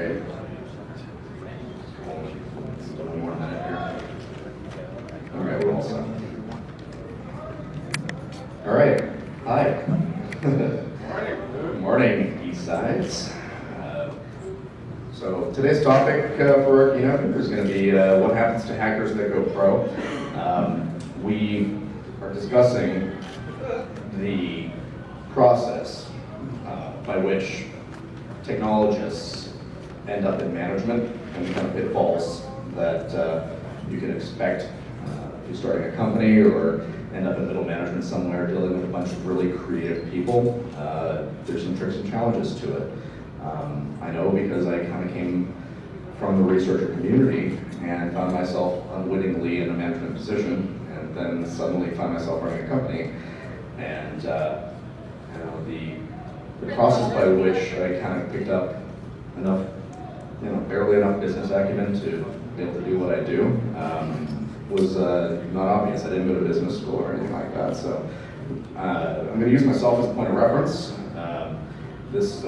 Okay. One more minute here. All right, we're all set. All right. Hi. Good morning, East Sides. So today's topic for our keynote is going to be what happens to hackers that go pro. We are discussing the process by which technologists end up in management and the kind of pitfalls that you can expect if you're starting a company or end up in middle management somewhere dealing with a bunch of really creative people. There's some tricks and challenges to it. I know because I kind of came from the researcher community and found myself unwittingly in a management position, and then suddenly found myself running a company. And the process by which I kind of picked up enough, barely enough business acumen to be able to do what I do was not obvious. I didn't go to business school or anything like that. So I'm going to use myself as a point of reference. This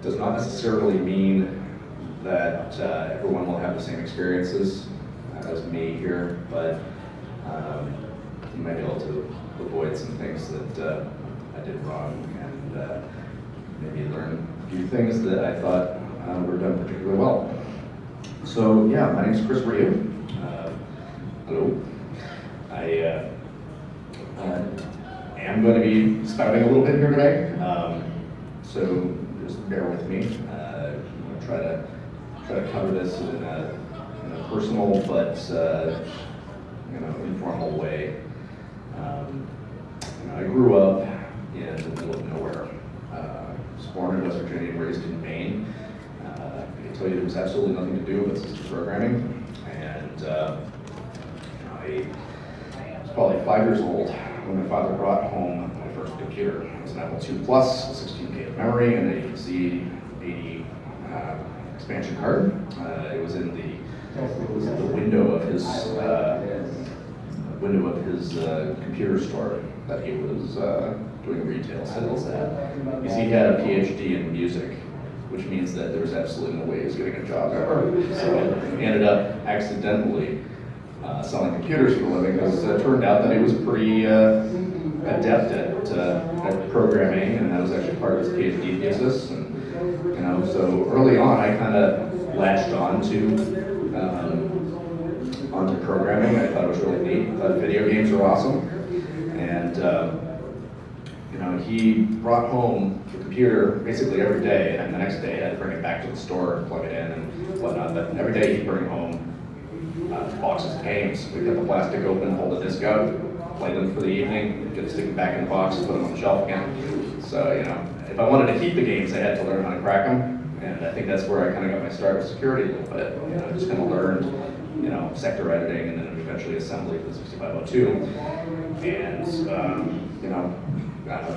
does not necessarily mean that everyone will have the same experiences as me here, but you might be able to avoid some things that I did wrong and maybe learn a few things that I thought were done particularly well. So yeah, my name is Rioux. Hello. I am going to be spouting a little bit here today. So just bear with me. I'm going to try to cover this in a personal but informal way. I grew up in the middle of nowhere. I was born in West Virginia and raised in Maine. I can tell you there was absolutely nothing to do with system programming. And I was probably 5 years old when my father brought home my first computer. It was an Apple II Plus, 16K of memory, and a Z80 expansion card. It was in the window of his computer store that he was doing retail sales at. Because he had a PhD in music, which means that there was absolutely no way he was getting a job ever. So he ended up accidentally selling computers for a living, because it turned out that he was pretty adept at programming, and that was actually part of his PhD thesis. And so early on, I kind of latched onto programming. I thought it was really neat. I thought video games were awesome, and he brought home the computer basically every day, and the next day I had to bring it back to the store and plug it in and whatnot. But every day he'd bring home boxes of games. We'd cut the plastic open, hold the disc out, play them for the evening, stick them back in the box, and put them on the shelf again. So if I wanted to keep the games, I had to learn how to crack them, and I think that's where I kind of got my start with security a little bit. I just kind of learned, sector editing, and then eventually assembly for the 6502. And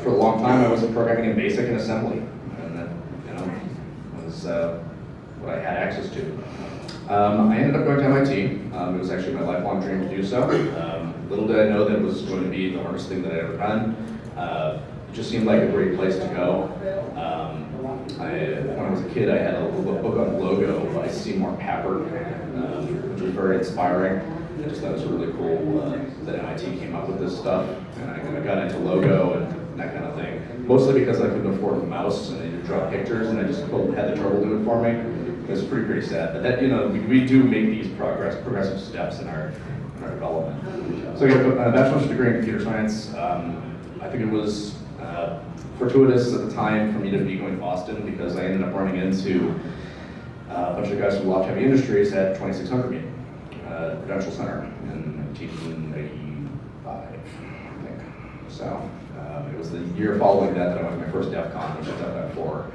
for a long time I was programming in BASIC and assembly, and that was what I had access to. I ended up going to MIT. It was actually my lifelong dream to do so. Little did I know that it was going to be the hardest thing that I'd ever done. It just seemed like a great place to go. When I was a kid, I had a little book on logo by Seymour Papert, which was very inspiring. I just thought it was really cool that MIT came up with this stuff, and I got into logo and that kind of thing. Mostly because I couldn't afford a mouse and I needed to draw pictures, and I just had the trouble doing it for me. It was pretty sad. But that we do make these progressive steps in our development. So I got a bachelor's degree in computer science. I think it was fortuitous at the time for me to be going to Boston, because I ended up running into a bunch of guys from Loft Heavy Industries at 2600 meeting, Prudential Center in 1985, I think. So it was the year following that I went to my first DEF CON, which was DEF 4,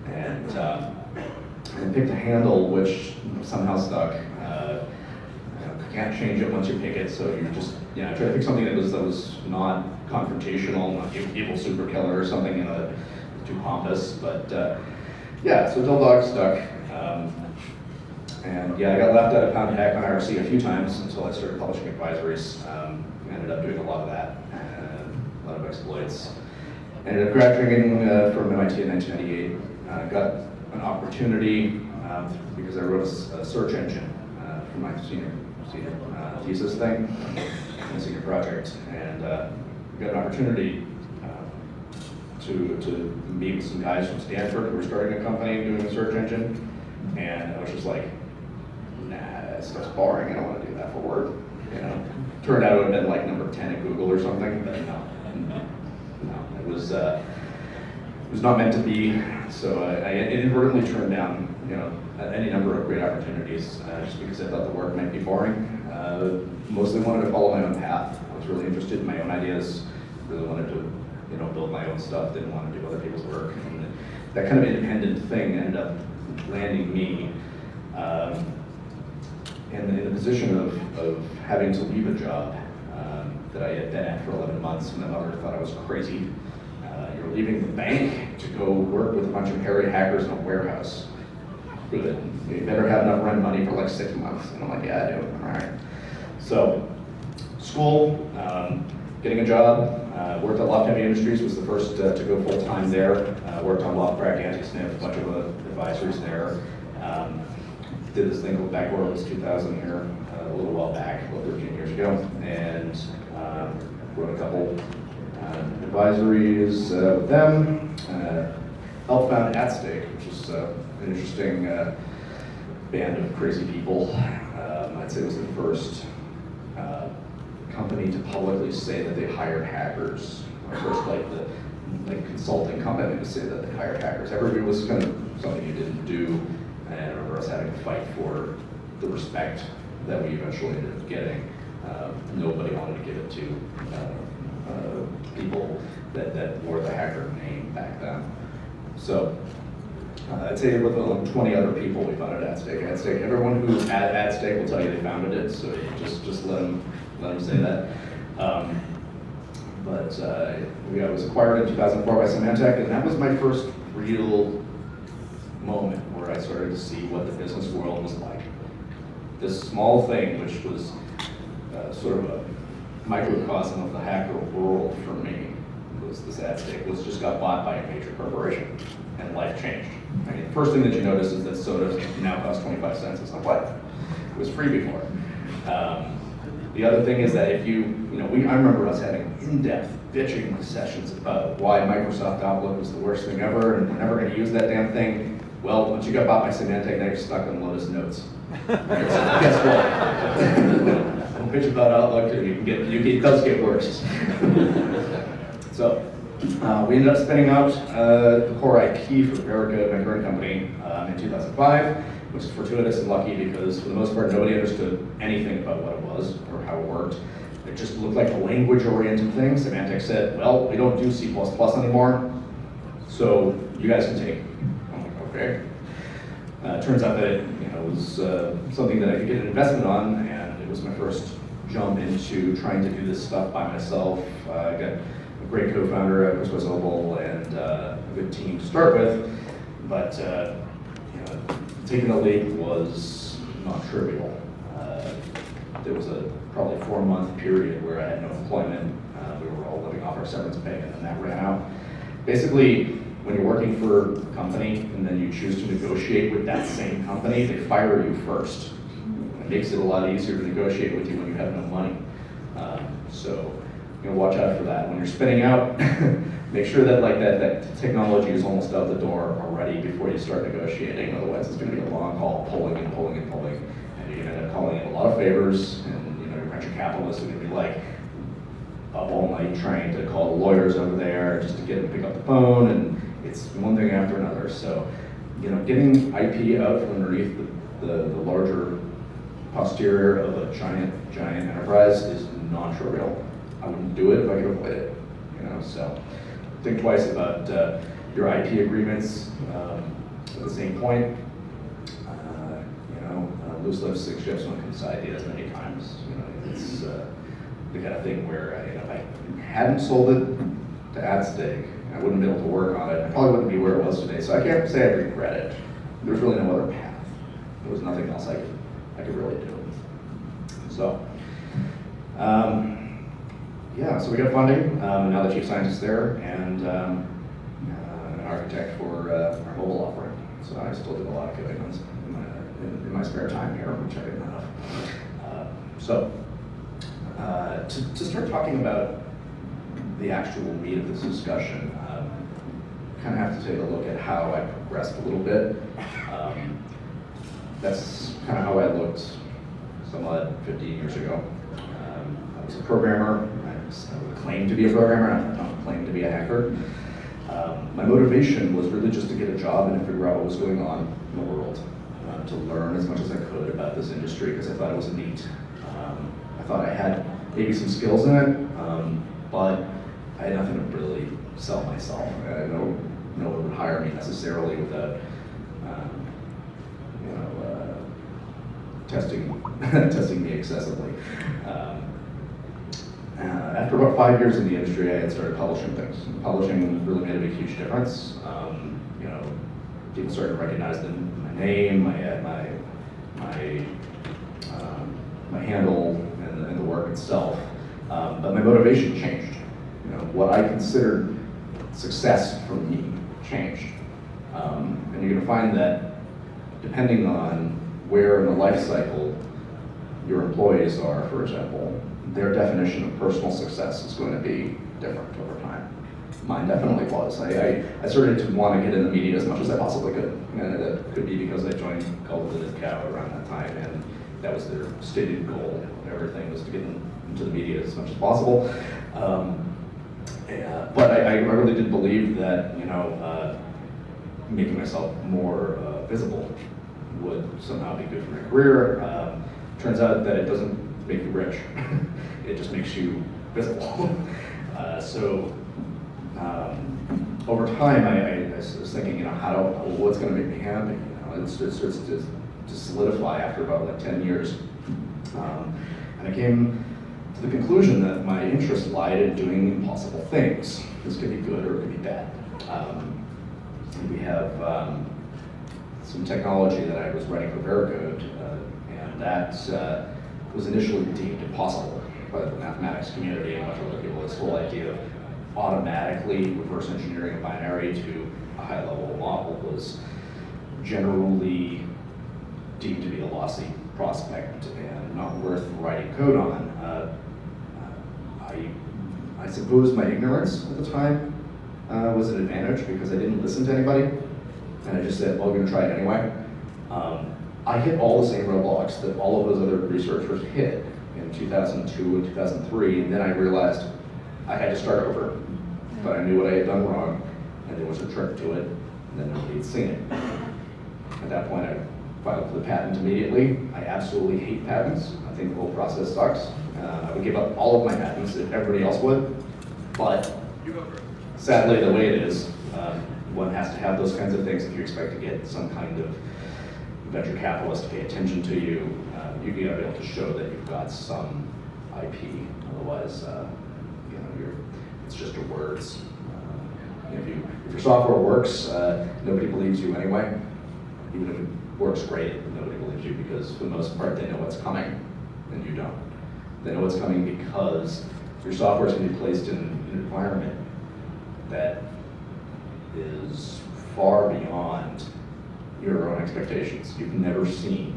and picked a handle which somehow stuck. You can't change it once you pick it, so you just try to pick something that was not confrontational, not evil super killer or something too pompous. But so Dill Dog stuck. And I got left out of Pound Hack on IRC a few times until I started publishing advisories. Ended up doing a lot of that, a lot of exploits. Ended up graduating from MIT in 1998. Got an opportunity because I wrote a search engine for my senior thesis thing, my senior project, and got an opportunity to meet with some guys from Stanford who were starting a company doing a search engine, and I was just like, nah, that stuff's boring. I don't want to do that for work. You know, turned out it would have been like number 10 at Google or something, but no, it was not meant to be. So I inadvertently turned down, you know, any number of great opportunities just because I thought the work might be boring. Mostly wanted to follow my own path. I was really interested in my own ideas. Really wanted to, you know, build my own stuff. Didn't want to do other people's work. And that kind of independent thing ended up landing me in the position of having to leave a job that I had been at for 11 months. My mother thought I was crazy. You're leaving the bank to go work with a bunch of hairy hackers in a warehouse. Good. You better have enough rent money for like 6 months. And I'm like, yeah, I do. All right. So, school, getting a job. Worked at Loft Heavy Industries, was the first to go full-time there. Worked on Loft Crack, Anti-Sniff, a bunch of advisories there. Did this thing called Backdoor, it was 2000 here, a little while back, about 13 years ago, and wrote a couple advisories with them. Helped found At Stake, which is an interesting band of crazy people. I'd say it was the first company to publicly say that they hired hackers. Or first, like consulting company to say that they hired hackers. Everybody was kind of something you didn't do, and I remember us having to fight for the respect that we eventually ended up getting. Nobody wanted to give it to people that wore the hacker name back then. So I'd say with like 20 other people we founded At Stake. Everyone who's at Stake will tell you they founded it, so just let them say that. I was acquired in 2004 by Symantec, and that was my first real moment where I started to see what the business world was like. This small thing, which was sort of a microcosm of the hacker world for me, was this At Stake, just got bought by a major corporation, and life changed. I mean, the first thing that you notice is that soda now costs 25 cents. It's not what? It was free before. The other thing is that if I remember us having in-depth bitching sessions about why Microsoft Outlook was the worst thing ever, and we're never going to use that damn thing. Well, once you got bought by Symantec, now you're stuck on Lotus Notes. Right, so guess what? Don't bitch about Outlook, it does get worse. So, we ended up spinning out the core IP for Verica, my current company, in 2005, which is fortuitous and lucky because for the most part nobody understood anything about what it was or how it worked. It just looked like a language-oriented thing. Symantec said, well, we don't do C++ anymore, so you guys can take it. I'm like, okay. Turns out that it was something that I could get an investment on, and it was my first jump into trying to do this stuff by myself. I got a great co-founder, Chris Oval, and a good team to start with, but taking a leap was not trivial. There was a probably 4-month period where I had no employment. We were all living off our severance pay, and then that ran out. Basically, when you're working for a company and then you choose to negotiate with that same company, they fire you first. It makes it a lot easier to negotiate with you when you have no money. So watch out for that. When you're spinning out, make sure that that technology is almost out the door already before you start negotiating. Otherwise, it's going to be a long haul, pulling and pulling and pulling, and you're going to end up calling in a lot of favors. And your venture capitalists are going to be like up all night trying to call the lawyers over there just to get them to pick up the phone, and it's one thing after another. So, getting IP out from underneath the larger posterior of a giant enterprise is non-trivial. I wouldn't do it if I could avoid it. So think twice about your IP agreements. At the same point, loose lips, 6 ships, one can decide as many times. It's the kind of thing where if I hadn't sold it to At Stake, I wouldn't be able to work on it. I probably wouldn't be where it was today. So I can't say I regret it. There's really no other path. There was nothing else I could really do. So. So we got funding, now the chief scientist there, and an architect for our mobile offering. So I still did a lot of coding in my spare time here, which I didn't have. To start talking about the actual meat of this discussion, kind of have to take a look at how I progressed a little bit. That's kind of how I looked somewhat 15 years ago. I was a programmer. I would claim to be a programmer. I don't claim to be a hacker. My motivation was really just to get a job and to figure out what was going on in the world, to learn as much as I could about this industry because I thought it was neat. I thought I had maybe some skills in it, but I had nothing to really sell myself. No one would hire me necessarily without, testing me excessively. After about 5 years in the industry, I had started publishing things. Publishing really made a big, huge difference. People started to recognize my name, my handle, and the work itself. But my motivation changed. What I considered success for me changed. And you're going to find that depending on where in the life cycle your employees are, for example, their definition of personal success is going to be different over time. Mine definitely was. I started to want to get in the media as much as I possibly could. And that could be because I joined Cult of the Cow around that time, and that was their stated goal of everything, was to get into the media as much as possible. But I really did believe that making myself more visible would somehow be good for my career. Turns out that it doesn't make you rich. It just makes you visible. Over time, I was thinking, what's going to make me happy? It starts to solidify after about 10 years. And I came to the conclusion that my interest lied in doing impossible things. This could be good or it could be bad. We have some technology that I was writing for Veracode, and that was initially deemed impossible by the mathematics community and much other people. This whole idea of automatically reverse engineering a binary to a high-level model was generally deemed to be a lossy prospect and not worth writing code on. I suppose my ignorance at the time was an advantage because I didn't listen to anybody, and I just said, well, we're gonna try it anyway. I hit all the same roadblocks that all of those other researchers hit in 2002 and 2003, and then I realized I had to start over. But I knew what I had done wrong, and there was a trick to it, and then nobody had seen it. At that point, I filed for the patent immediately. I absolutely hate patents. I think the whole process sucks. I would give up all of my patents if everybody else would, but sadly, the way it is, one has to have those kinds of things if you expect to get some kind of venture capitalist to pay attention to you. You gotta be able to show that you've got some IP. Otherwise, it's just your words. If your software works, nobody believes you anyway. Even if it works great, nobody believes you because for the most part they know what's coming, and you don't. They know what's coming because your software is going to be placed in an environment that is far beyond your own expectations. You've never seen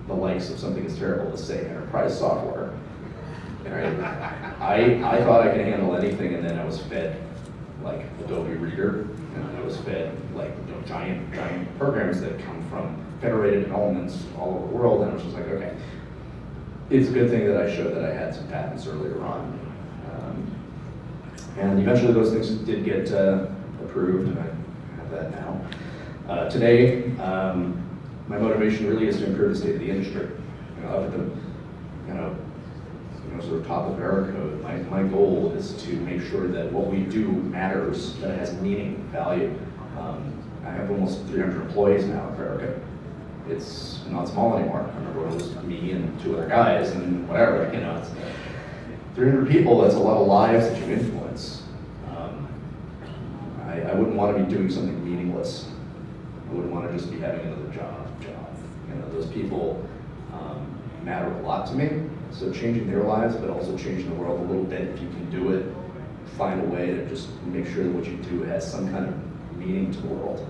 the likes of something as terrible as, say, enterprise software. Right? I thought I could handle anything, and then I was fed like Adobe Reader, and I was fed like giant programs that come from federated developments all over the world, and I was just like, okay. It's a good thing that I showed that I had some patents earlier on. And eventually those things did get approved, and I have that now. Today, my motivation really is to improve the state of the industry. Up at the, sort of top of Veracode, my goal is to make sure that what we do matters, that it has meaning, value. I have almost 300 employees now at Veracode. It's not small anymore. I remember when it was me and 2 other guys and whatever, it's 300 people, that's a lot of lives that you influence. I wouldn't want to be doing something meaningless. I wouldn't want to just be having another job. Those people matter a lot to me. So changing their lives, but also changing the world a little bit, if you can do it, find a way to just make sure that what you do has some kind of meaning to the world.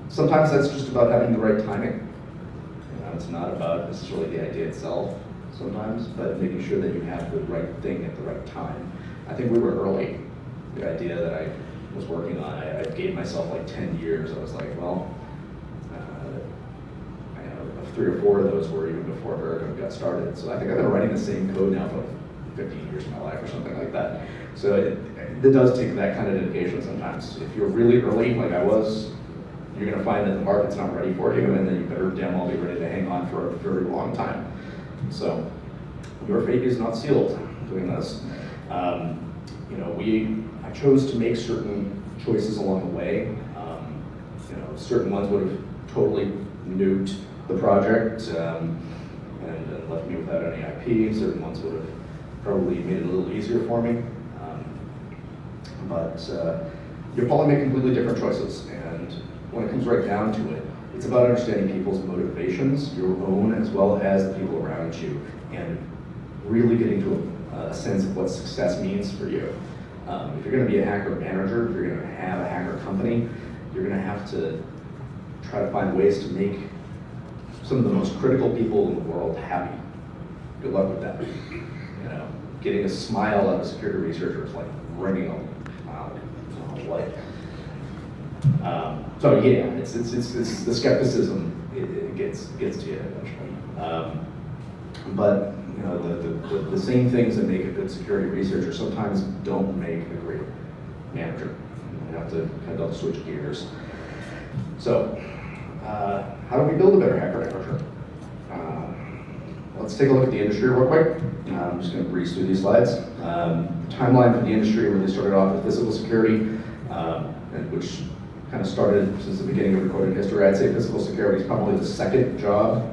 Sometimes that's just about having the right timing. It's not about necessarily the idea itself sometimes, but making sure that you have the right thing at the right time. I think we were early. The idea that I was working on, I gave myself like 10 years. I was like, well, I have 3 or 4 of those were even before Rioux got started. So I think I've been writing the same code now for 15 years of my life or something like that. So it does take that kind of dedication sometimes. If you're really early, like I was, you're going to find that the market's not ready for you, and then you better damn well be ready to hang on for a very long time. So your fate is not sealed doing this. I chose to make certain choices along the way. Certain ones would have totally nuked the project and left me without any IP. Certain ones would have probably made it a little easier for me. But you're probably making completely different choices. And when it comes right down to it, it's about understanding people's motivations, your own as well as the people around you, and really getting to a sense of what success means for you. If you're going to be a hacker manager, if you're going to have a hacker company, you're going to have to try to find ways to make some of the most critical people in the world happy. Good luck with that. Getting a smile out of a security researcher is like ringing a like. So yeah, it's the skepticism. It gets to you eventually. But the same things that make a good security researcher sometimes don't make a great manager. You have to kind of switch gears. So, how do we build a better hacker manager? Let's take a look at the industry real quick. I'm just going to breeze through these slides. Timeline for the industry really started off with physical security, which kind of started since the beginning of recorded history. I'd say physical security is probably the second job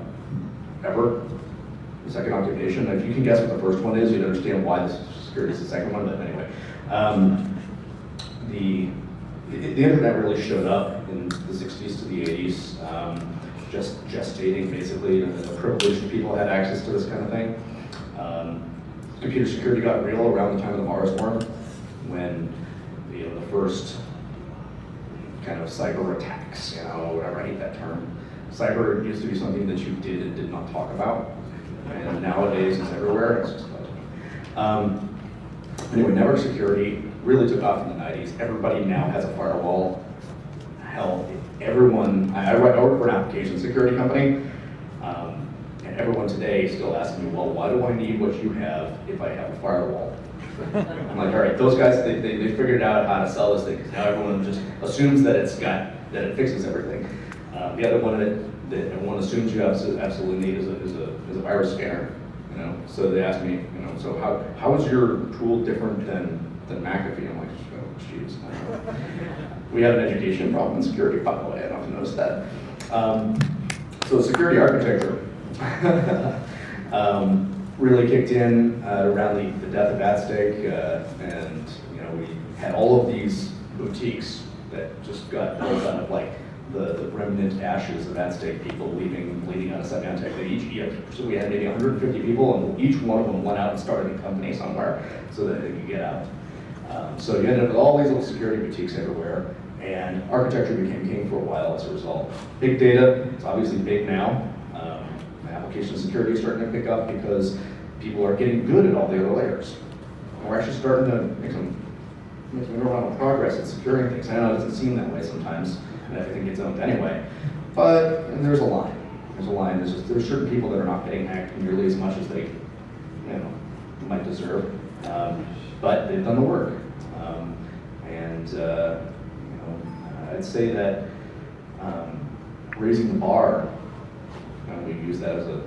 ever, the second occupation. If you can guess what the first one is, you'd understand why the security is the second one, but anyway. The internet really showed up in the 60s to the 80s, just gestating basically, the privileged people had access to this kind of thing. Computer security got real around the time of the Mars worm, when the first kind of cyber attacks, whatever, I hate that term. Cyber used to be something that you did and did not talk about, and nowadays it's everywhere. It's just anyway, network security really took off in the 90s. Everybody now has a firewall. Hell, everyone, I work for an application security company, and everyone today still asks me, well, why do I need what you have if I have a firewall? I'm like, all right, those guys, they figured out how to sell this thing, because now everyone just assumes that it fixes everything. The other one that everyone assumes you absolutely need is a virus scanner. So they ask me, so how is your tool different than McAfee? I'm like, oh, jeez. We have an education problem in security, by the way. I don't know if you noticed that. So security architecture really kicked in around the death of AtStake, and we had all of these boutiques that just got built out of like the remnant ashes of AtStake people bleeding out of Symantec. So we had maybe 150 people, and each one of them went out and started a company somewhere so that they could get out. So you ended up with all these little security boutiques everywhere, and architecture became king for a while as a result. Big data, it's obviously big now. Application security is starting to pick up because people are getting good at all the other layers. And we're actually starting to make some incremental progress at securing things. I know it doesn't seem that way sometimes, and everything gets owned anyway. But there's a line. There's certain people that are not getting hacked nearly as much as they might deserve. But they've done the work. I'd say that raising the bar, we use that as a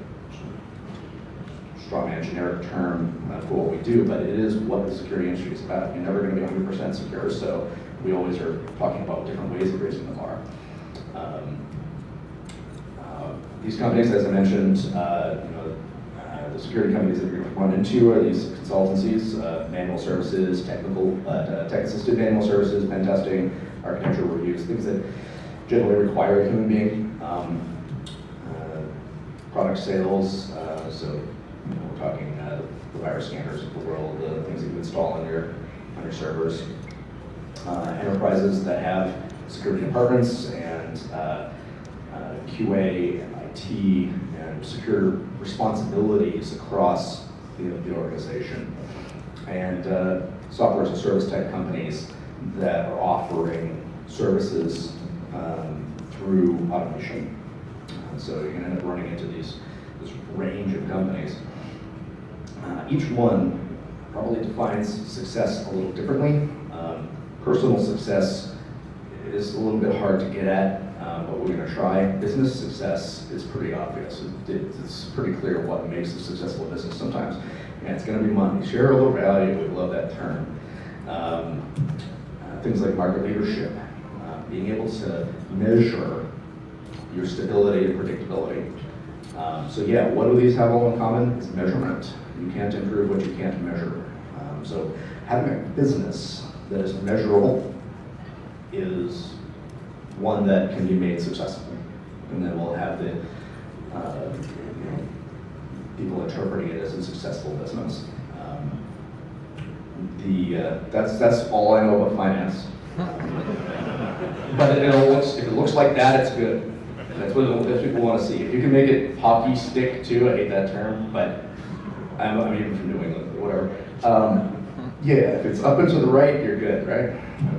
straw man generic term for what we do, but it is what the security industry is about. You're never going to be 100% secure, so we always are talking about different ways of raising the bar. These companies, as I mentioned, the security companies that you're going to run into are these consultancies, manual services, tech-assisted manual services, pen testing, architecture reviews, things that generally require a human being. Product sales, so we're talking the virus scanners of the world, the things that you install on your servers. Enterprises that have security departments and QA and IT and secure responsibilities across the organization. And software as a service type companies that are offering services through automation. So you're going to end up running into this range of companies. Each one probably defines success a little differently. Personal success is a little bit hard to get at, but we're going to try. Business success is pretty obvious. It's pretty clear what makes a successful business sometimes. And it's going to be money. Shareholder value, we love that term. Things like market leadership, being able to measure your stability and predictability. So yeah, what do these have all in common? It's measurement. You can't improve what you can't measure. So having a business that is measurable is one that can be made successful. And then we'll have the people interpreting it as a successful business. That's all I know about finance. But if it looks like that, it's good. That's what people want to see. If you can make it hockey stick too, I hate that term, but I'm even from New England, whatever. Yeah, if it's up and to the right, you're good, right?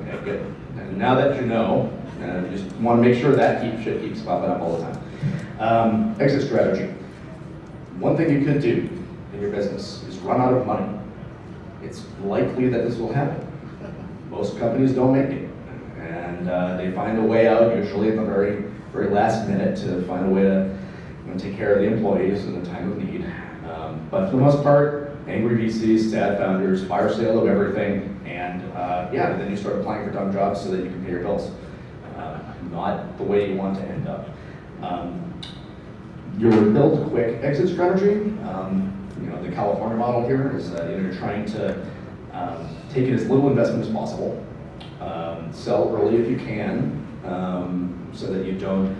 Okay, good. And now that you know, you just want to make sure that shit keeps popping up all the time. Exit strategy. One thing you could do in your business is run out of money. It's likely that this will happen. Most companies don't make it, and they find a way out, usually at the very, very last minute, to find a way to take care of the employees in a time of need. But for the most part, angry VCs, sad founders, fire sale of everything, and then you start applying for dumb jobs so that you can pay your bills. Not the way you want to end up. Your build quick exit strategy, the California model here is you're trying to take in as little investment as possible, sell early if you can, so that you don't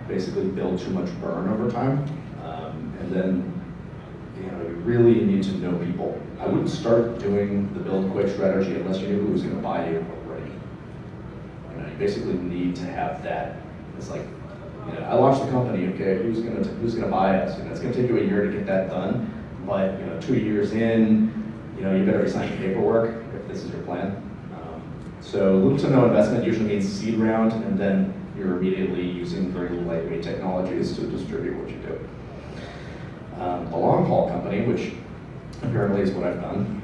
basically build too much burn over time. And then you really need to know people. I wouldn't start doing the build quick strategy unless you knew who was going to buy you already. You basically need to have that. It's like, I launched the company, okay, who's gonna buy us? It's gonna take you a year to get that done, but 2 years in, you better be signing paperwork if this is your plan. So little to no investment usually means seed round, and then you're immediately using very lightweight technologies to distribute what you do. A long haul company, which apparently is what I've done,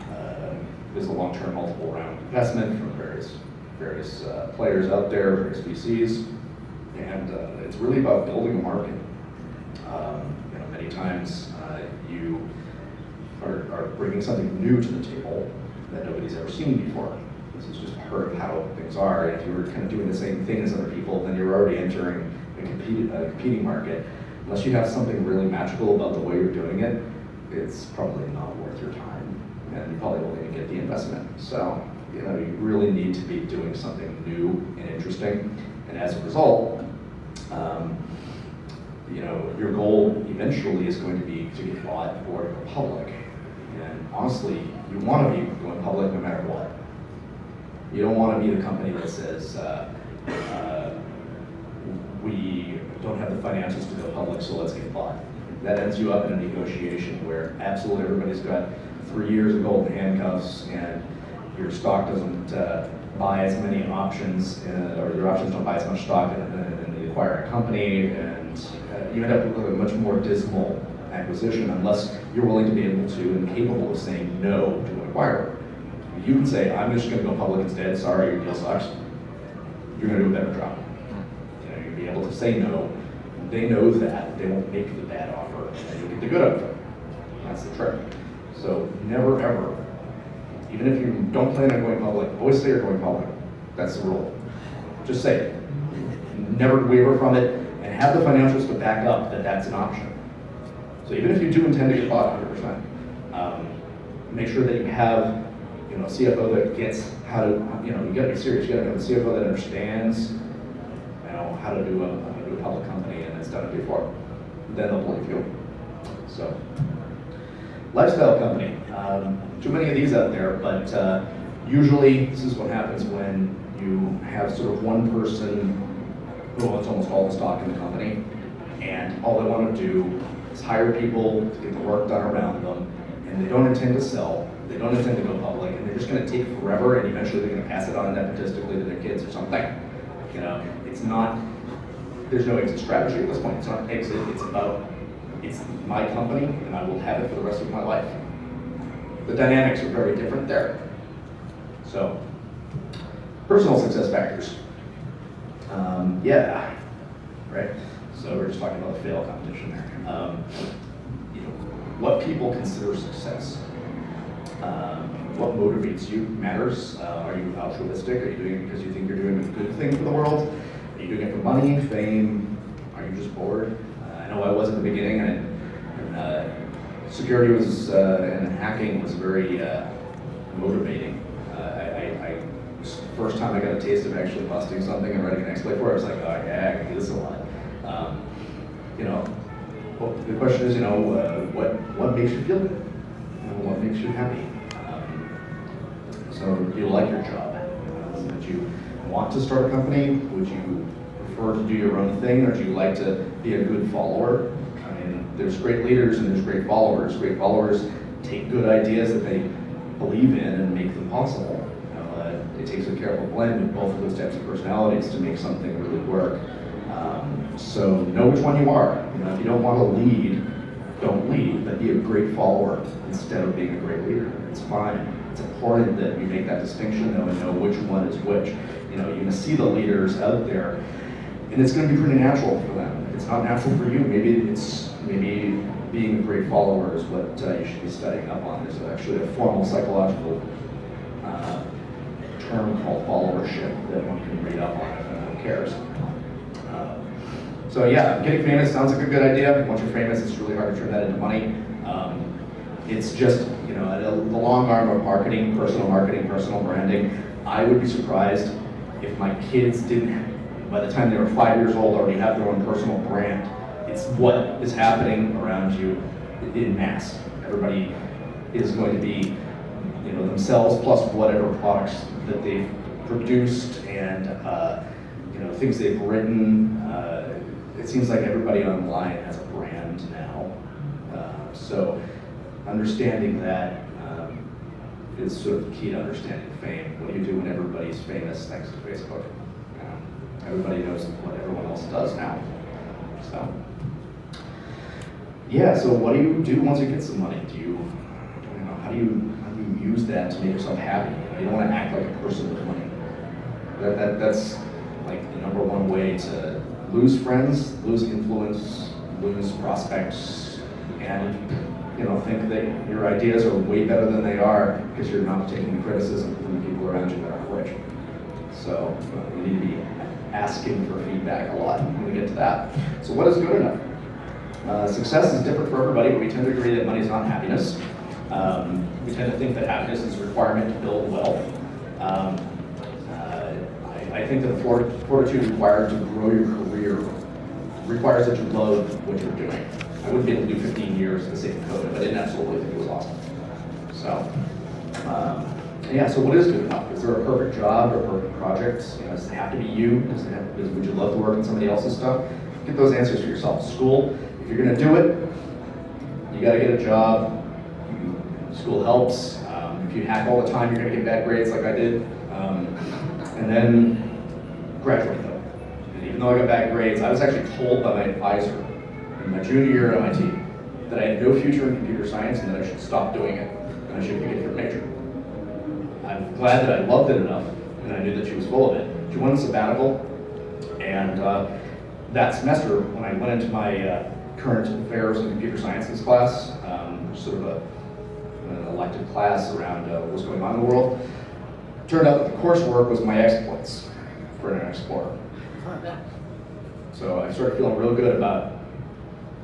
is a long-term multiple round investment from various players out there, various VCs. And it's really about building a market. Many times you are bringing something new to the table that nobody's ever seen before. This is just part of how things are. If you were kind of doing the same thing as other people, then you're already entering a competing market. Unless you have something really magical about the way you're doing it, it's probably not worth your time, and you probably won't even get the investment. So you really need to be doing something new and interesting. And as a result, your goal eventually is going to be to get bought or to go public. And honestly, you want to be going public no matter what. You don't want to be the company that says, we don't have the financials to go public, so let's get bought. That ends you up in a negotiation where absolutely everybody's got 3 years of golden handcuffs, and your stock doesn't buy as many options, or your options don't buy as much stock in the acquiring company, and you end up with a much more dismal acquisition unless you're willing to be able to and capable of saying no to an acquirer. You can say, I'm just going to go public instead, sorry, your deal sucks. You're going to do a better job. You're going to be able to say no. They know that. They won't make the bad offer, and you'll get the good offer. That's the trick. So never ever, even if you don't plan on going public, always say you're going public. That's the rule. Just say it. Never waver from it, and have the financials to back up that that's an option. So even if you do intend to get bought 100%, make sure that you have a CFO that gets how to, you gotta be serious. You gotta have a CFO that understands how to do a public company and has done it before. Then they'll believe you. So, lifestyle company. Too many of these out there, but Usually, this is what happens when you have sort of one person who owns almost all the stock in the company, and all they want to do is hire people to get the work done around them, and they don't intend to sell, they don't intend to go public, and they're just going to take forever, and eventually they're going to pass it on nepotistically to their kids or something. You know, it's not, there's no exit strategy at this point. It's not exit, it's about, it's my company, and I will have it for the rest of my life. The dynamics are very different there. So, personal success factors. Yeah, right? So we're just talking about the fail competition there. You know, what people consider success. What motivates you matters. Are you altruistic? Are you doing it because you think you're doing a good thing for the world? Are you doing it for money, fame? Are you just bored? I know I was at the beginning, and security was, and hacking was very motivating. First time I got a taste of actually busting something and writing an exploit for it, I was like, oh yeah, I can do this a lot. You know, well, the question is, you know, what makes you feel good? You know, what makes you happy? So, do you like your job? Would you want to start a company? Would you prefer to do your own thing, or do you like to be a good follower? I mean, there's great leaders and there's great followers. Great followers take good ideas that they believe in and make them possible. It takes a careful blend of both of those types of personalities to make something really work. So know which one you are. You know, if you don't want to lead, don't lead, but be a great follower instead of being a great leader. It's fine. It's important that you make that distinction though and know which one is which. You know, you're going to see the leaders out there, and it's going to be pretty natural for them. If it's not natural for you, maybe being a great follower is what you should be studying up on. There's actually a formal psychological term called followership that one can read up on if anyone cares. So yeah, getting famous sounds like a good idea. Once you're famous, it's really hard to turn that into money. It's just, you know, the long arm of marketing, personal branding. I would be surprised if my kids didn't, by the time they were 5 years old, already have their own personal brand. It's what is happening around you in mass. Everybody is going to be, you know, themselves plus whatever products that they've produced and you know, things they've written. It seems like everybody online has a brand now. So understanding that is sort of key to understanding fame. What do you do when everybody's famous thanks to Facebook? Everybody knows what everyone else does now. So yeah, so what do you do once you get some money? How do you use that to make yourself happy? You don't want to act like a person with money. That's like the number one way to lose friends, lose influence, lose prospects, and you know, think that your ideas are way better than they are because you're not taking criticism from the people around you that are rich. So you need to be asking for feedback a lot when we get to that. So what is good enough? Success is different for everybody, but we tend to agree that money is not happiness. We tend to think that happiness is a requirement to build wealth. I think that the fortitude required to grow your career requires that you love what you're doing. I wouldn't be able to do 15 years for the sake of code if I didn't absolutely think it was awesome. So, yeah, so what is good enough? Is there a perfect job or a perfect project? You know, does it have to be you? Would you love to work on somebody else's stuff? Get those answers for yourself. School, if you're gonna do it, you gotta get a job. School helps. If you hack all the time, you're gonna get bad grades like I did. And then graduate though. And even though I got bad grades, I was actually told by my advisor in my junior year at MIT that I had no future in computer science and that I should stop doing it and I should pick a different major. I'm glad that I loved it enough and I knew that she was full of it. She went on sabbatical, and that semester when I went into my current affairs and computer sciences class, sort of an elective class around what's going on in the world, turned out that the coursework was my exploits for Internet Explorer. So I started feeling real good about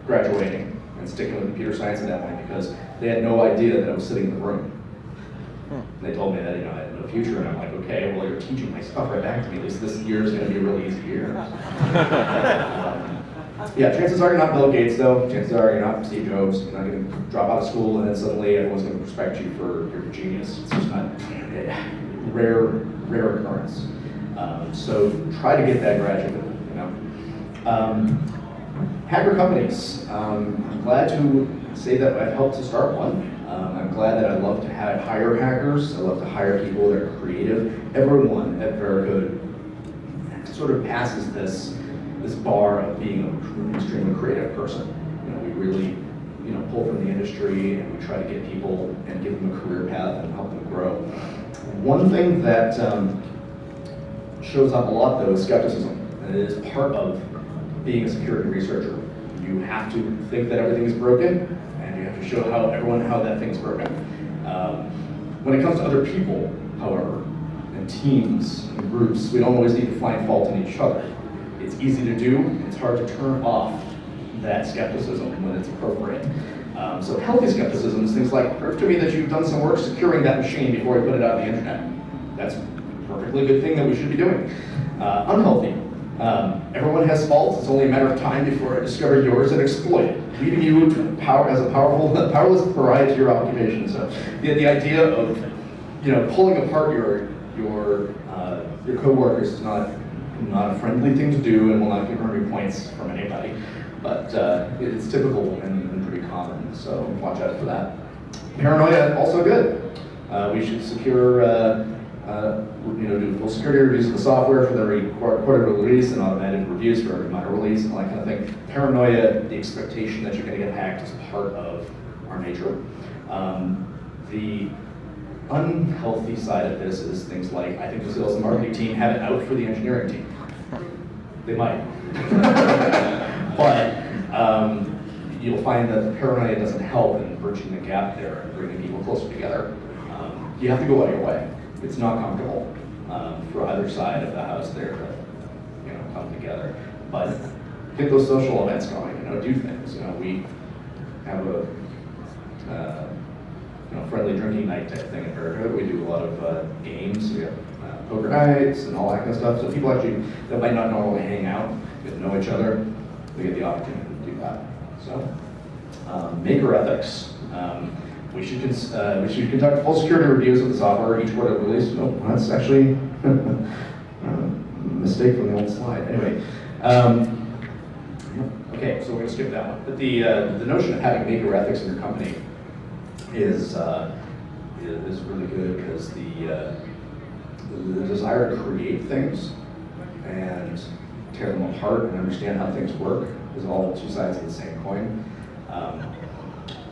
graduating and sticking with computer science at that point because they had no idea that I was sitting in the room. And they told me that, you know, I had no future, and I'm like, okay, well, you're teaching my stuff right back to me. At least this year is going to be a really easy year. Yeah, chances are you're not Bill Gates, though. Chances are you're not Steve Jobs. You're not going to drop out of school and then suddenly everyone's going to respect you for your genius. It's just not. rare occurrence. So try to get that graduate, you know. Hacker companies. I'm glad to say that I've helped to start one. I'm glad that I love to hire hackers. I love to hire people that are creative. Everyone at Veracode sort of passes this bar of being an extremely creative person. You know, we really, you know, pull from the industry and we try to get people and give them a career path and help them grow. One thing that shows up a lot though is skepticism, and it is part of being a security researcher. You have to think that everything is broken, and you have to show everyone how that thing's broken. When it comes to other people, however, and teams and groups, we don't always need to find fault in each other. It's easy to do, it's hard to turn off that skepticism when it's appropriate. So healthy skepticism is things like, prove to me that you've done some work securing that machine before you put it out on the internet. That's a perfectly good thing that we should be doing. Unhealthy. Everyone has faults. It's only a matter of time before I discover yours and exploit it, leaving you to as a powerless pariah to your occupation. So the idea of, you know, pulling apart your coworkers is not a friendly thing to do, and will not earn you points from anybody. But it's typical and pretty common. So watch out for that. Paranoia, also good. We should secure. You know, do full security reviews of the software for every quarterly release and automated reviews for every minor release and all that kind of thing. Paranoia, the expectation that you're going to get hacked, is part of our nature. The unhealthy side of this is things like, I think the sales and marketing team have it out for the engineering team. They might. But you'll find that the paranoia doesn't help in bridging the gap there and bringing people closer together. You have to go out of your way. It's not comfortable for either side of the house there to, you know, come together. But get those social events going. You know, do things. You know, we have a you know, friendly drinking night type thing at Veracode. We do a lot of games. We have poker nights and all that kind of stuff. So people actually that might not normally hang out, get to know each other, they get the opportunity to do that. So maker ethics. We should conduct full security reviews of the software each quarter release. Oh, that's actually a mistake from the old slide. Anyway, okay, so we're gonna skip that one. But the notion of having maker ethics in your company is really good, because the desire to create things and tear them apart and understand how things work is all two sides of the same coin.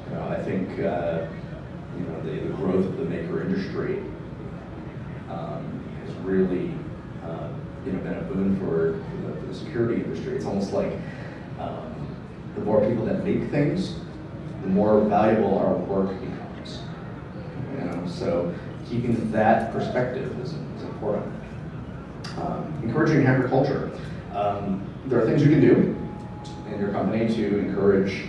You know, I think you know, the growth of the maker industry has really you know, been a boon for the security industry. It's almost like the more people that make things, the more valuable our work becomes. You know, so keeping that perspective is important. Encouraging hacker culture. There are things you can do in your company to encourage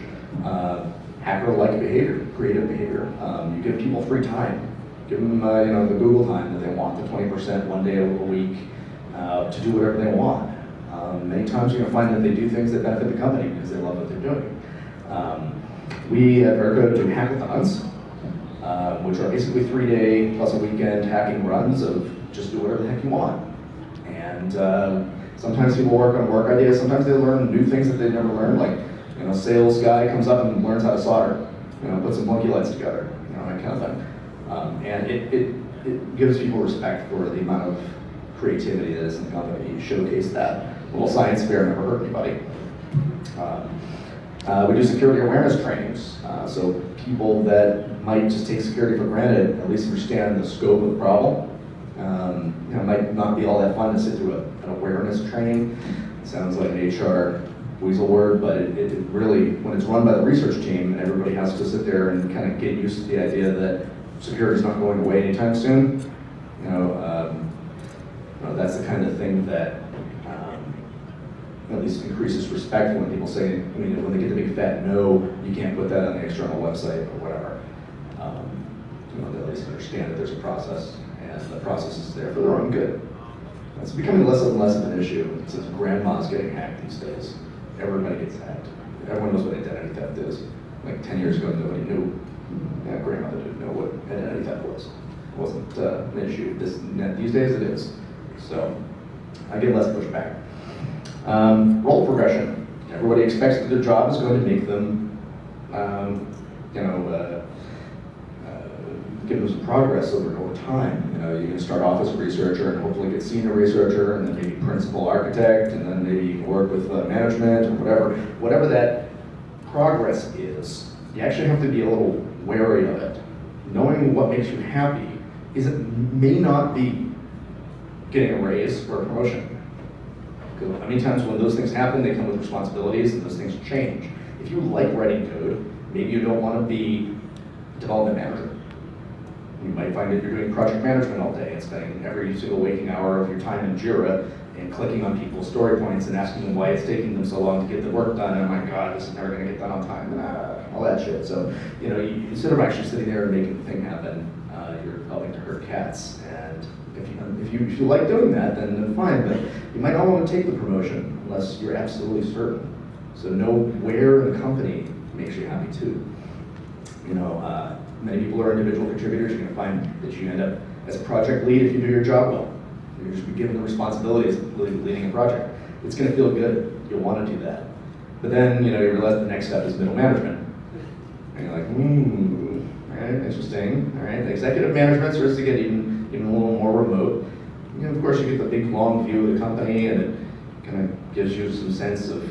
hacker-like behavior, creative behavior. You give people free time. Give them you know, the Google time that they want, the 20% one day a week to do whatever they want. Many times you're going to find that they do things that benefit the company because they love what they're doing. We at Rioux do hackathons, which are basically 3-day plus a weekend hacking runs of just do whatever the heck you want. And sometimes people work on work ideas, sometimes they learn new things that they've never learned, like, you know, sales guy comes up and learns how to solder, you know, put some blinky lights together, you know, that kind of thing. And it gives people respect for the amount of creativity that is in the company. You showcase that. A little science fair never hurt anybody. We do security awareness trainings, so people that might just take security for granted at least understand the scope of the problem. You know, it might not be all that fun to sit through an awareness training. It sounds like an HR weasel word, but it really, when it's run by the research team and everybody has to sit there and kind of get used to the idea that security is not going away anytime soon, you know, that's the kind of thing that at least increases respect when people say, I mean, when they get the big fat no, you can't put that on the external website or whatever. You know, they at least understand that there's a process, and the process is there for their own good. It's becoming less and less of an issue since grandma's getting hacked these days. Everybody gets hacked. Everyone knows what identity theft is. Like 10 years ago, nobody knew. Yeah, grandmother didn't know what identity theft was. wasn't an issue. These days it is. So I get less pushback. Role progression. Everybody expects that their job is going to make them, give them some progress over time. You can start off as a researcher and hopefully get senior researcher, and then maybe principal architect, and then maybe you can work with management or whatever that progress is. You actually have to be a little wary of it. Knowing what makes you happy may not be getting a raise or a promotion. Because many times when those things happen, they come with responsibilities and those things change. If you like writing code, maybe you don't want to be a development manager. You might find that you're doing project management all day and spending every single waking hour of your time in Jira and clicking on people's story points and asking them why it's taking them so long to get the work done. And oh my God, this is never going to get done on time. All that shit. So, instead of actually sitting there and making the thing happen, you're helping to herd cats. And if you like doing that, then fine. But you might not want to take the promotion unless you're absolutely certain. So know where in the company makes you happy too. Many people are individual contributors. You're going to find that you end up as a project lead if you do your job well. You're just given the responsibilities of leading a project. It's going to feel good. You'll want to do that. But then, you realize the next step is middle management. And you're like, all right, interesting. All right, the executive management starts to get even a little more remote. Of course, you get the big, long view of the company, and it kind of gives you some sense of,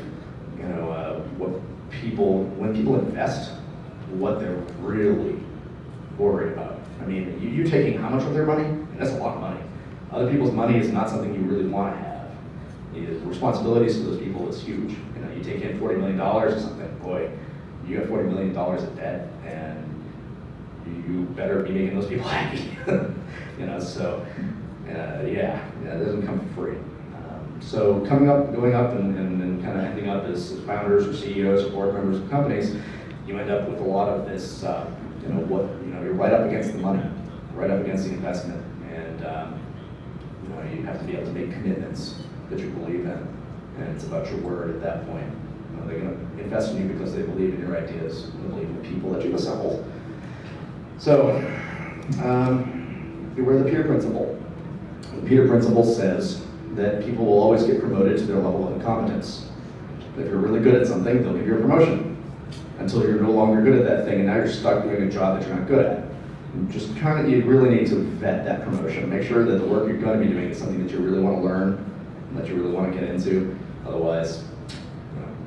when people invest, what they're really worried about. You taking how much of their money? That's a lot of money. Other people's money is not something you really want to have. The responsibilities to those people is huge. You take in $40 million or something, boy, you got $40 million of debt, and you better be making those people happy. It doesn't come for free. So going up and kind of ending up as founders or CEOs or board members of companies, you end up with a lot of this, you're right up against the money, right up against the investment, and you have to be able to make commitments that you believe in, and it's about your word at that point. They're going to invest in you because they believe in your ideas, and they believe in the people that you've assembled. So, beware the peer principle. The peer principle says that people will always get promoted to their level of incompetence. If you're really good at something, they'll give you a promotion until you're no longer good at that thing, and now you're stuck doing a job that you're not good at. You really need to vet that promotion. Make sure that the work you're going to be doing is something that you really want to learn, and that you really want to get into. Otherwise,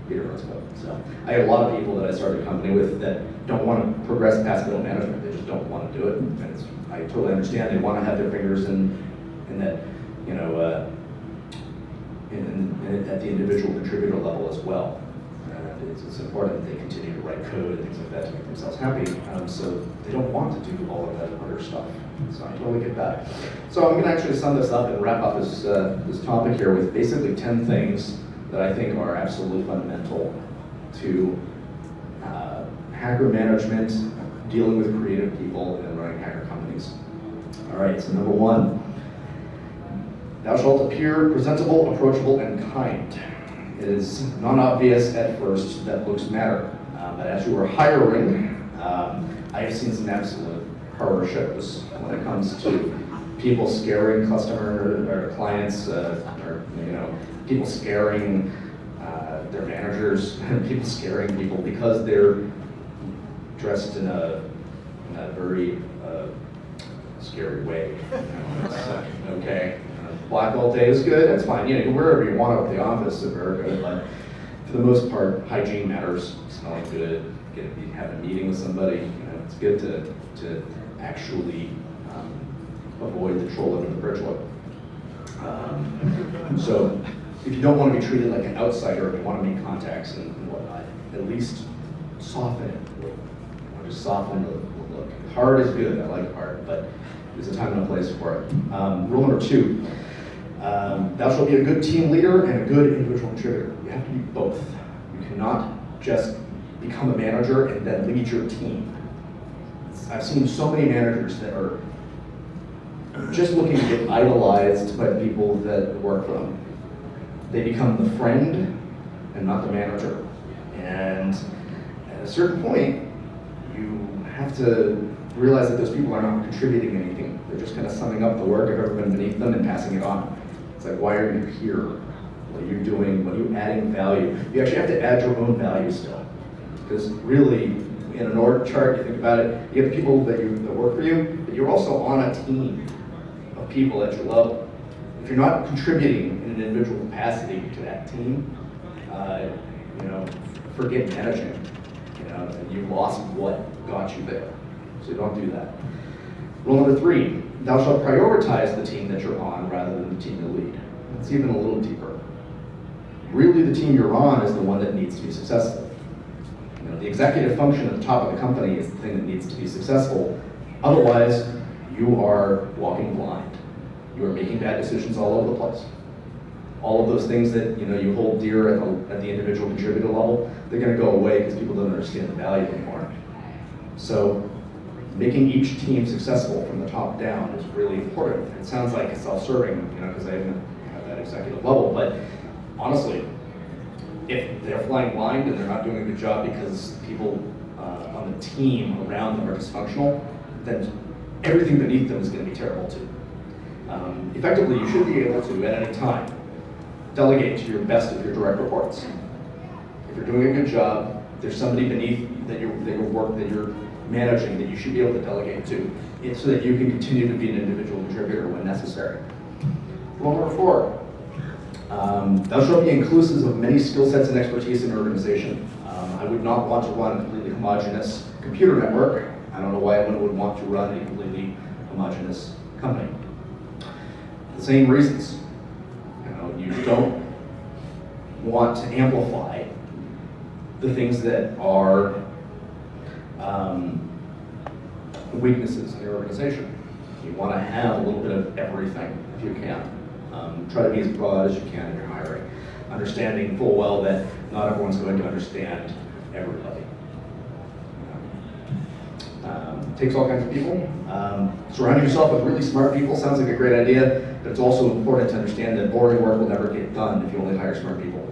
peer principle. So I have a lot of people that I started a company with that don't want to progress past middle management. They just don't want to do it. And I totally understand. They want to have their fingers in that, at the individual contributor level as well. It's important that they continue to write code and things like that to make themselves happy. So they don't want to do all of that other stuff. So I totally get that. So I'm going to actually sum this up and wrap up this topic here with basically 10 things that I think are absolutely fundamental to hacker management, dealing with creative people, and running hacker companies. All right, so number 1, thou shalt appear presentable, approachable, and kind. It is non-obvious at first that looks matter, but as you are hiring, I have seen some absolute horror shows when it comes to people scaring customer or clients, or people scaring their managers, people scaring people because they're dressed in a very scary way. Okay. Black all day is good, that's fine. You can wear whatever you want out of the office, it's very good, but for the most part, hygiene matters. Smelling good, having a meeting with somebody, it's good to actually avoid the troll under the bridge look. So if you don't want to be treated like an outsider, if you want to make contacts and whatnot, at least soften it. Just soften the look. Hard is good, I like hard, but there's a time and a place for it. Rule number 2, thou shalt be a good team leader and a good individual contributor. You have to be both. You cannot just become a manager and then lead your team. I've seen so many managers that are just looking to get idolized by people that work for them. They become the friend and not the manager. And at a certain point, you have to realize that those people are not contributing anything. They're just kind of summing up the work of everyone beneath them and passing it on. It's like, why are you here? What are you doing? What are you adding value? You actually have to add your own value still. Because really, in an org chart, you think about it, you have people that work for you, but you're also on a team of people at your level. If you're not contributing in an individual capacity to that team, forget managing. And you've lost what got you there. So don't do that. Rule number 3, thou shalt prioritize the team that you're on rather than the team you lead. It's even a little deeper. Really, the team you're on is the one that needs to be successful. The executive function at the top of the company is the thing that needs to be successful. Otherwise, you are walking blind. You are making bad decisions all over the place. All of those things that you hold dear at the individual contributor level, they're going to go away because people don't understand the value anymore. So making each team successful from the top down is really important. It sounds like it's self-serving, because I didn't have that executive level, but honestly, if they're flying blind and they're not doing a good job because people on the team around them are dysfunctional, then everything beneath them is going to be terrible too. Effectively, you should be able to, at any time, delegate to your best of your direct reports. If you're doing a good job, there's somebody beneath that you're managing that you should be able to delegate to, so that you can continue to be an individual contributor when necessary. Rule number 4. Thou shalt be inclusive of many skill sets and expertise in your organization. I would not want to run a completely homogeneous computer network. I don't know why anyone would want to run a completely homogeneous company. The same reasons. You don't want to amplify the things that are weaknesses in your organization. You want to have a little bit of everything if you can. Try to be as broad as you can in your hiring, understanding full well that not everyone's going to understand everybody. Takes all kinds of people. Surrounding yourself with really smart people sounds like a great idea, but it's also important to understand that boring work will never get done if you only hire smart people.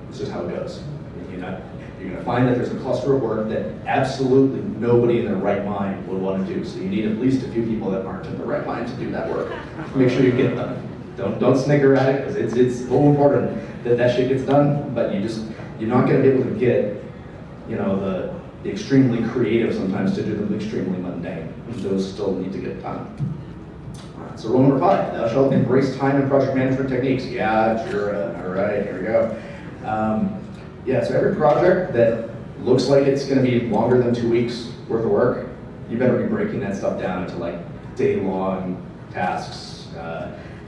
It's just how it goes. You're going to find that there's a cluster of work that absolutely nobody in their right mind would want to do. So you need at least a few people that aren't in the right mind to do that work. Make sure you get them. Don't snicker at it, because it's so important that shit gets done, but you're not going to be able to get, the extremely creative sometimes to do the extremely mundane. Those still need to get done. So rule number 5, thou shalt embrace time and project management techniques. Yeah, sure, all right, here we go. So every project that looks like it's going to be longer than 2 weeks worth of work, you better be breaking that stuff down into like day-long tasks.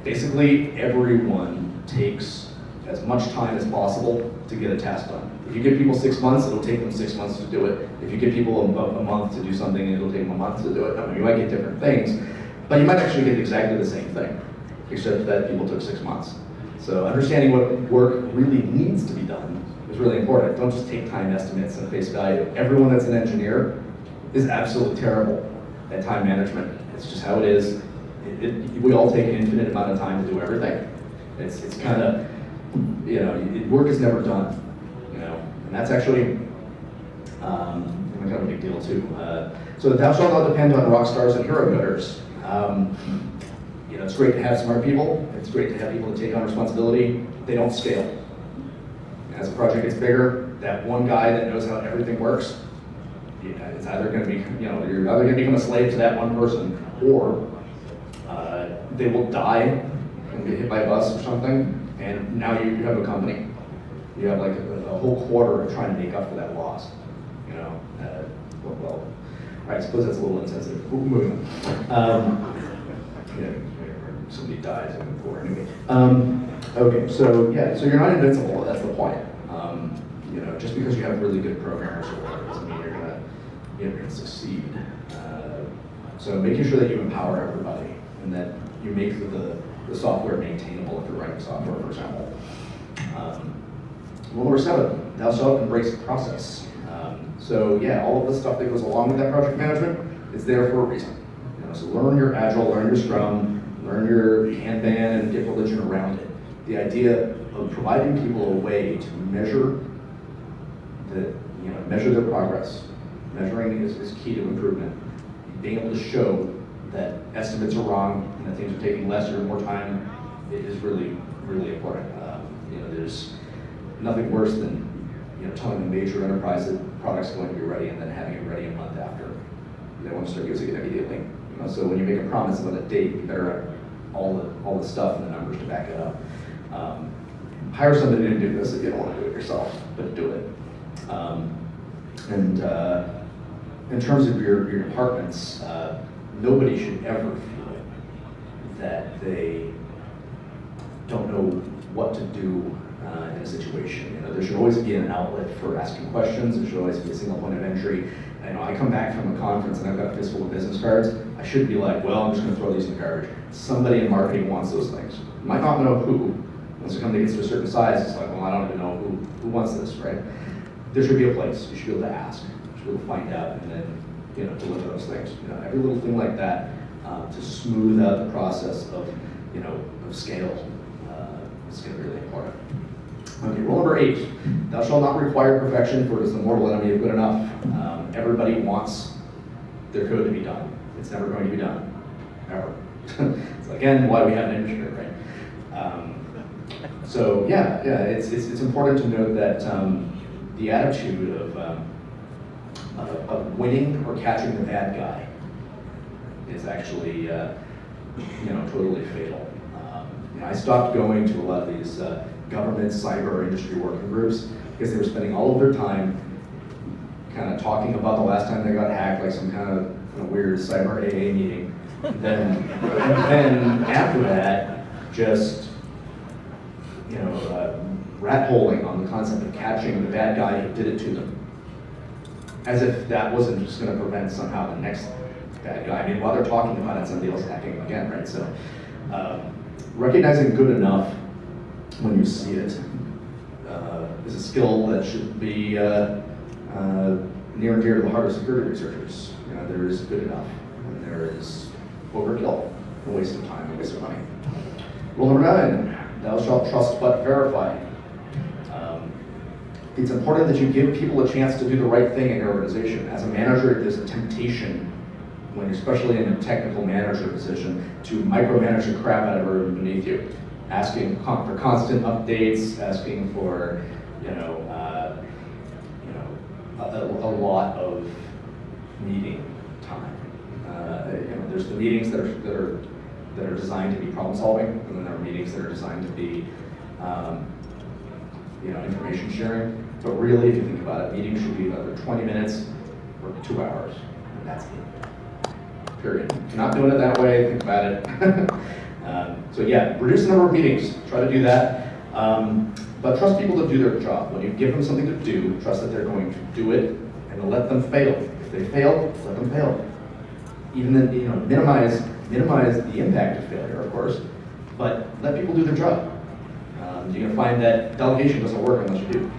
Basically, everyone takes as much time as possible to get a task done. If you give people 6 months, it'll take them 6 months to do it. If you give people a month to do something, it'll take them a month to do it. You might get different things, but you might actually get exactly the same thing, except that people took 6 months. So understanding what work really needs to be done is really important. Don't just take time estimates at face value. Everyone that's an engineer is absolutely terrible at time management. It's just how it is. We all take an infinite amount of time to do everything. It's kind of, work is never done, and that's actually kind of a big deal too. So thou shalt not depend on rock stars and hero gooders. It's great to have smart people. It's great to have people that take on responsibility. They don't scale. As the project gets bigger, that one guy that knows how everything works, it's either going to be, you're either going to become a slave to that one person, or they will die and get hit by a bus or something, and now you have a company. You have like a whole quarter of trying to make up for that loss. Well, I suppose that's a little insensitive. Moving on. Somebody dies in the anyway. Okay, so you're not invincible. That's the point. Just because you have really good programmers or whatever doesn't mean you're gonna succeed. So making sure that you empower everybody and that you make the software maintainable if you're writing software, for example. Rule number 7, thou shalt embrace process. All of the stuff that goes along with that project management is there for a reason. So learn your Agile, learn your Scrum, learn your Kanban, and get religion around it. The idea of providing people a way to measure measure their progress. Measuring is key to improvement. being able to show that estimates are wrong and that things are taking less or more time is really, really important. You know, there's nothing worse than telling a major enterprise that the product's going to be ready and then having it ready a month after. They want to start using it immediately. So when you make a promise about a date, you better have all the stuff and the numbers to back it up. Hire somebody to do this if you don't want to do it yourself, but do it. In terms of your departments, nobody should ever feel that they don't know what to do in a situation. There should always be an outlet for asking questions. There should always be a single point of entry. I come back from a conference and I've got a fistful of business cards. I shouldn't be like, well, I'm just going to throw these in the garbage. Somebody in marketing wants those things. Might not know who. Once a company gets to a certain size, it's like, well, I don't even know who wants this, right? There should be a place. You should be able to ask. You should be able to find out and then deliver those things. Every little thing like that to smooth out the process of scale is going to be really important. Okay, rule number 8, thou shalt not require perfection, for it is the mortal enemy of good enough. Everybody wants their code to be done. It's never going to be done, ever. So again, why we have an industry, right? So yeah, it's important to note that the attitude of winning or catching the bad guy is actually totally fatal. I stopped going to a lot of these government cyber industry working groups because they were spending all of their time kind of talking about the last time they got hacked, like some kind of weird cyber AA meeting. And then after that, just rat holing on the concept of catching the bad guy who did it to them, as if that wasn't just going to prevent somehow the next bad guy. I mean, while they're talking about it, somebody else hacking them again, right? So recognizing good enough when you see it is a skill that should be near and dear to the heart of security researchers. There is good enough, and there is overkill, a waste of time, a waste of money. Rule number 9, thou shalt trust but verify. It's important that you give people a chance to do the right thing in your organization. As a manager, there's a temptation, when you're especially in a technical manager position, to micromanage the crap out of everyone beneath you, asking for constant updates, asking for a lot of meeting time. There's the meetings that are designed to be problem solving, and then there are meetings that are designed to be information sharing. But really, if you think about it, meetings should be either 20 minutes or 2 hours, and that's it. Period. If you're not doing it that way, think about it. So yeah, reduce the number of meetings. Try to do that. But trust people to do their job. When you give them something to do, trust that they're going to do it, and let them fail. If they fail, let them fail. Even then, minimize the impact of failure, of course, but let people do their job. You're going to find that delegation doesn't work unless you do.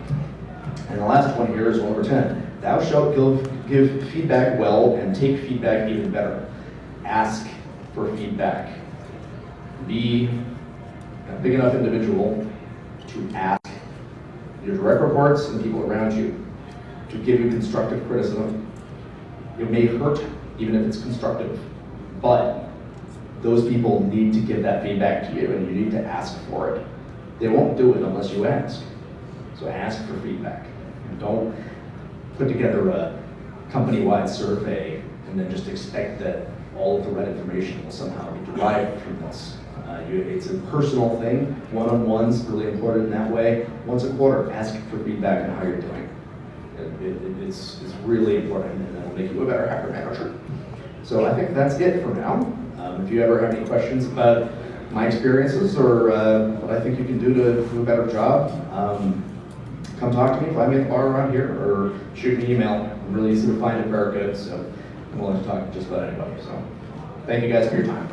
And the last one here is rule number 10. Thou shalt give feedback well and take feedback even better. Ask for feedback. Be a big enough individual to ask your direct reports and people around you to give you constructive criticism. It may hurt, even if it's constructive, but those people need to give that feedback to you, and you need to ask for it. They won't do it unless you ask. So ask for feedback. And don't put together a company-wide survey and then just expect that all of the right information will somehow be derived from this. It's a personal thing. One-on-one's really important in that way. Once a quarter, ask for feedback on how you're doing. It's really important, and that'll make you a better hacker manager. So I think that's it for now. If you ever have any questions about my experiences or what I think you can do to do a better job, come talk to me, find me at the bar around here, or shoot me an email. I'm really easy to find and very good, so I'm willing to talk to just about anybody. So thank you guys for your time.